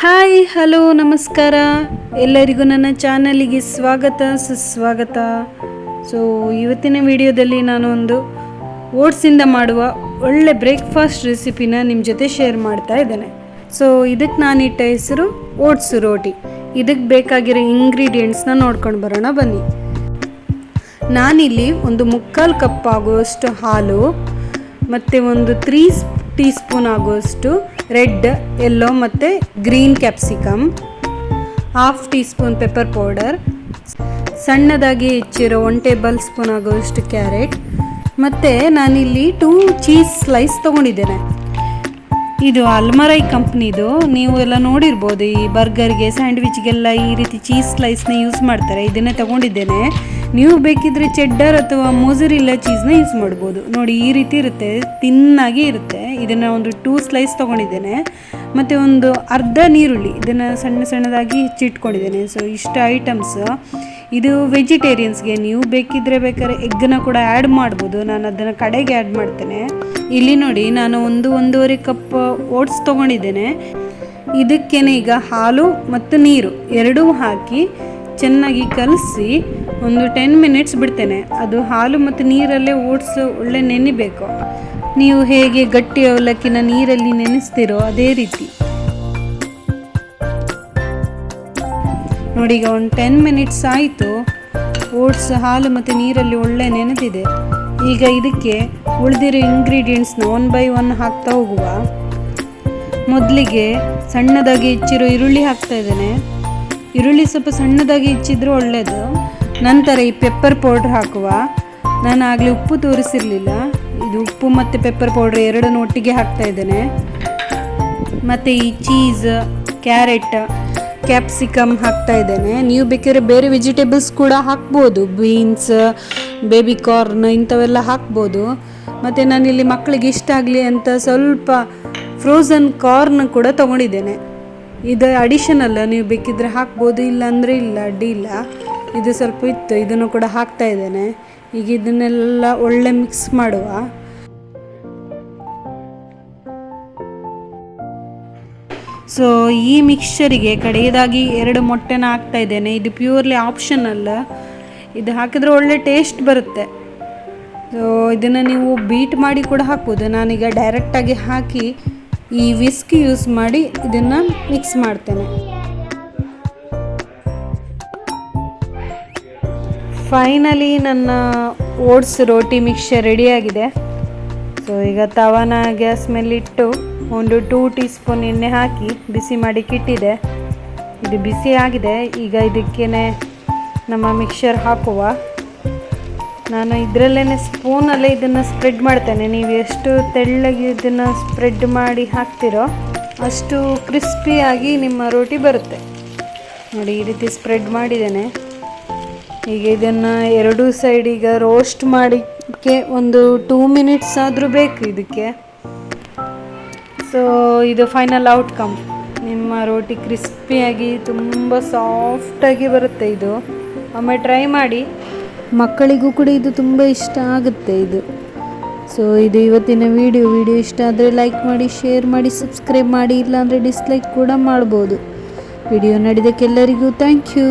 Hi hello ನಮಸ್ಕಾರ ಎಲ್ಲರಿಗೂ ನನ್ನ ಚಾನಲಿಗೆ ಸ್ವಾಗತ ಸುಸ್ವಾಗತ. ಸೊ ಇವತ್ತಿನ ವಿಡಿಯೋದಲ್ಲಿ ನಾನು ಒಂದು ಓಟ್ಸಿಂದ ಮಾಡುವ ಒಳ್ಳೆ ಬ್ರೇಕ್ಫಾಸ್ಟ್ ರೆಸಿಪಿನ ನಿಮ್ಮ ಜೊತೆ ಶೇರ್ ಮಾಡ್ತಾ ಇದ್ದೇನೆ. ಸೊ ಇದಕ್ಕೆ ನಾನಿಟ್ಟ ಹೆಸರು ಓಟ್ಸ್ ರೋಟಿ. ಇದಕ್ಕೆ ಬೇಕಾಗಿರೋ ಇಂಗ್ರೀಡಿಯೆಂಟ್ಸ್ನ ನೋಡ್ಕೊಂಡು ಬರೋಣ ಬನ್ನಿ. ನಾನಿಲ್ಲಿ ಒಂದು 3/4 ಕಪ್ ಆಗುವಷ್ಟು ಹಾಲು ಮತ್ತು ಒಂದು 3 ಟೀ ಸ್ಪೂನ್ ಆಗುವಷ್ಟು ರೆಡ್, ಯೆಲ್ಲೋ ಮತ್ತು green capsicum, 1/2 tea spoon pepper powder, ಸಣ್ಣದಾಗಿ ಹೆಚ್ಚಿರೋ 1 ಟೇಬಲ್ ಸ್ಪೂನ್ ಆಗುವಷ್ಟು ಕ್ಯಾರೆಟ್, ಮತ್ತು ನಾನಿಲ್ಲಿ 2 ಚೀಸ್ ಸ್ಲೈಸ್ ತೊಗೊಂಡಿದ್ದೇನೆ. ಇದು ಅಲ್ಮರೈ ಕಂಪ್ನಿದು. ನೀವು ಎಲ್ಲ ನೋಡಿರ್ಬೋದು, ಈ ಬರ್ಗರ್ಗೆ ಸ್ಯಾಂಡ್ವಿಚ್ಗೆಲ್ಲ ಈ ರೀತಿ ಚೀಸ್ ಸ್ಲೈಸ್ನ ಯೂಸ್ ಮಾಡ್ತಾರೆ. ಇದನ್ನೇ ತೊಗೊಂಡಿದ್ದೇನೆ. ನೀವು ಬೇಕಿದ್ರೆ ಚೆಡ್ಡರ್ ಅಥವಾ ಮೊಜರಿಲ್ಲಾ ಚೀಸ್ನ ಯೂಸ್ ಮಾಡ್ಬೋದು. ನೋಡಿ, ಈ ರೀತಿ ಇರುತ್ತೆ, ತಿನ್ನಾಗಿ ಇರುತ್ತೆ. ಇದನ್ನು ಒಂದು 2 ಸ್ಲೈಸ್ ತೊಗೊಂಡಿದ್ದೇನೆ. ಮತ್ತು ಒಂದು ಅರ್ಧ ನೀರುಳ್ಳಿ, ಇದನ್ನು ಸಣ್ಣ ಸಣ್ಣದಾಗಿ ಹೆಚ್ಚಿಟ್ಕೊಂಡಿದ್ದೇನೆ. ಸೊ ಇಷ್ಟು ಐಟಮ್ಸ್. ಇದು ವೆಜಿಟೇರಿಯನ್ಸ್ಗೆ. ನೀವು ಬೇಕಾದ್ರೆ ಎಗ್ಗನ್ನ ಕೂಡ ಆ್ಯಡ್ ಮಾಡ್ಬೋದು. ನಾನು ಅದನ್ನು ಕಡೆಗೆ ಆ್ಯಡ್ ಮಾಡ್ತೇನೆ. ಇಲ್ಲಿ ನೋಡಿ, ನಾನು 1-1.5 ಕಪ್ ಓಟ್ಸ್ ತೊಗೊಂಡಿದ್ದೇನೆ. ಇದಕ್ಕೇನೆ ಈಗ ಹಾಲು ಮತ್ತು ನೀರು ಎರಡೂ ಹಾಕಿ ಚೆನ್ನಾಗಿ ಕಲಸಿ ಒಂದು 10 ಮಿನಿಟ್ಸ್ ಬಿಡ್ತೇನೆ. ಅದು ಹಾಲು ಮತ್ತು ನೀರಲ್ಲೇ ಓಟ್ಸ್ ಒಳ್ಳೆ ನೆನಿಬೇಕು. ನೀವು ಹೇಗೆ ಗಟ್ಟಿ ಅವಲಕ್ಕಿನ ನೀರಲ್ಲಿ ನೆನೆಸ್ತೀರೋ ಅದೇ ರೀತಿ. ನೋಡಿ, ಈಗ ಒಂದು 10 ಮಿನಿಟ್ಸ್ ಆಯಿತು. ಓಟ್ಸ್ ಹಾಲು ಮತ್ತು ನೀರಲ್ಲಿ ಒಳ್ಳೆ ನೆನೆದಿದೆ. ಈಗ ಇದಕ್ಕೆ ಉಳಿದಿರೋ ಇಂಗ್ರೀಡಿಯೆಂಟ್ಸ್ನ 1 by 1 ಹಾಕ್ತಾ ಹೋಗುವ. ಮೊದಲಿಗೆ ಸಣ್ಣದಾಗಿ ಹೆಚ್ಚಿರೋ ಈರುಳ್ಳಿ ಹಾಕ್ತಾ ಇದ್ದೇನೆ. ಈರುಳ್ಳಿ ಸ್ವಲ್ಪ ಸಣ್ಣದಾಗಿ ಹೆಚ್ಚಿದ್ರೂ ಒಳ್ಳೆಯದು. ನಂತರ ಈ ಪೆಪ್ಪರ್ ಪೌಡ್ರ್ ಹಾಕುವ. ನಾನು ಆಗಲೇ ಉಪ್ಪು ತೋರಿಸಿರಲಿಲ್ಲ. ಇದು ಉಪ್ಪು ಮತ್ತು ಪೆಪ್ಪರ್ ಪೌಡ್ರ್ ಎರಡನ್ನು ಒಟ್ಟಿಗೆ ಹಾಕ್ತಾ ಇದ್ದೇನೆ. ಮತ್ತು ಈ ಚೀಸ್, ಕ್ಯಾರೆಟ್, ಕ್ಯಾಪ್ಸಿಕಮ್ ಹಾಕ್ತಾ ಇದ್ದೇನೆ. ನೀವು ಬೇಕಾದ್ರೆ ಬೇರೆ ವೆಜಿಟೇಬಲ್ಸ್ ಕೂಡ ಹಾಕ್ಬೋದು. ಬೀನ್ಸ್, ಬೇಬಿ ಕಾರ್ನ್ ಇಂಥವೆಲ್ಲ ಹಾಕ್ಬೋದು. ಮತ್ತು ನಾನಿಲ್ಲಿ ಮಕ್ಕಳಿಗೆ ಇಷ್ಟ ಆಗಲಿ ಅಂತ ಸ್ವಲ್ಪ ಫ್ರೋಝನ್ ಕಾರ್ನ್ ಕೂಡ ತೊಗೊಂಡಿದ್ದೇನೆ. ಇದು ಅಡಿಷನಲ್ಲ, ನೀವು ಬೇಕಿದ್ರೆ ಹಾಕ್ಬೋದು, ಇಲ್ಲ ಅಂದರೆ ಇಲ್ಲ, ಅಡ್ಡಿ ಇಲ್ಲ. ಇದು ಸ್ವಲ್ಪ ಇತ್ತು, ಇದನ್ನು ಕೂಡ ಹಾಕ್ತಾ ಇದ್ದೇನೆ. ಈಗ ಇದನ್ನೆಲ್ಲ ಒಳ್ಳೆ ಮಿಕ್ಸ್ ಮಾಡುವ. ಸೊ ಈ ಮಿಕ್ಸ್ಚರಿಗೆ ಕಡೆಯದಾಗಿ 2 ಮೊಟ್ಟೆನ ಹಾಕ್ತಾ ಇದ್ದೇನೆ. ಇದು ಪ್ಯೂರ್ಲಿ ಆಪ್ಷನಲ್ಲ. ಇದು ಹಾಕಿದ್ರೆ ಒಳ್ಳೆ ಟೇಸ್ಟ್ ಬರುತ್ತೆ. ಸೊ ಇದನ್ನು ನೀವು ಬೀಟ್ ಮಾಡಿ ಕೂಡ ಹಾಕ್ಬೋದು. ನಾನೀಗ ಡೈರೆಕ್ಟಾಗಿ ಹಾಕಿ ಈ ವಿಸ್ಕ್ ಯೂಸ್ ಮಾಡಿ ಇದನ್ನು ಮಿಕ್ಸ್ ಮಾಡ್ತೇನೆ. ಫೈನಲಿ ನನ್ನ ಓಟ್ಸ್ ರೋಟಿ ಮಿಕ್ಸ್ಚರ್ ರೆಡಿಯಾಗಿದೆ. ಸೊ ಈಗ ತವಾನ ಗ್ಯಾಸ್ ಮೇಲಿಟ್ಟು ಒಂದು 2 ಟೀ ಸ್ಪೂನ್ ಎಣ್ಣೆ ಹಾಕಿ ಬಿಸಿ ಮಾಡಿ ಇಟ್ಟಿದೆ. ಇದು ಬಿಸಿ ಆಗಿದೆ. ಈಗ ಇದಕ್ಕೇನೆ ನಮ್ಮ ಮಿಕ್ಸ್ಚರ್ ಹಾಕುವ. ನಾನು ಇದರಲ್ಲೇ ಸ್ಪೂನಲ್ಲೇ ಇದನ್ನು ಸ್ಪ್ರೆಡ್ ಮಾಡ್ತೇನೆ. ನೀವು ಎಷ್ಟು ತೆಳ್ಳಗೆ ಇದನ್ನು ಸ್ಪ್ರೆಡ್ ಮಾಡಿ ಹಾಕ್ತಿರೋ ಅಷ್ಟು ಕ್ರಿಸ್ಪಿಯಾಗಿ ನಿಮ್ಮ ರೋಟಿ ಬರುತ್ತೆ. ನೋಡಿ, ಈ ರೀತಿ ಸ್ಪ್ರೆಡ್ ಮಾಡಿದ್ದೇನೆ. ಈಗ ಇದನ್ನು ಎರಡೂ ಸೈಡ್ ಈಗ ರೋಸ್ಟ್ ಮಾಡಿಕ್ಕೆ ಒಂದು 2 ಮಿನಿಟ್ಸ್ ಆದರೂ ಬೇಕು ಇದಕ್ಕೆ. ಸೊ ಇದು ಫೈನಲ್ ಔಟ್ಕಮ್. ನಿಮ್ಮ ರೋಟಿ ಕ್ರಿಸ್ಪಿಯಾಗಿ ತುಂಬ ಸಾಫ್ಟಾಗಿ ಬರುತ್ತೆ. ಇದು ಒಮ್ಮೆ ಟ್ರೈ ಮಾಡಿ. ಮಕ್ಕಳಿಗೂ ಕೂಡ ಇದು ತುಂಬ ಇಷ್ಟ ಆಗುತ್ತೆ ಇದು. ಸೊ ಇದು ಇವತ್ತಿನ ವಿಡಿಯೋ ಇಷ್ಟ ಆದರೆ ಲೈಕ್ ಮಾಡಿ, ಶೇರ್ ಮಾಡಿ, ಸಬ್ಸ್ಕ್ರೈಬ್ ಮಾಡಿ. ಇಲ್ಲಾಂದರೆ ಡಿಸ್ಲೈಕ್ ಕೂಡ ಮಾಡ್ಬೋದು. ವಿಡಿಯೋ ನೋಡಿದ್ದಕ್ಕೆಲ್ಲರಿಗೂ ಥ್ಯಾಂಕ್ ಯು.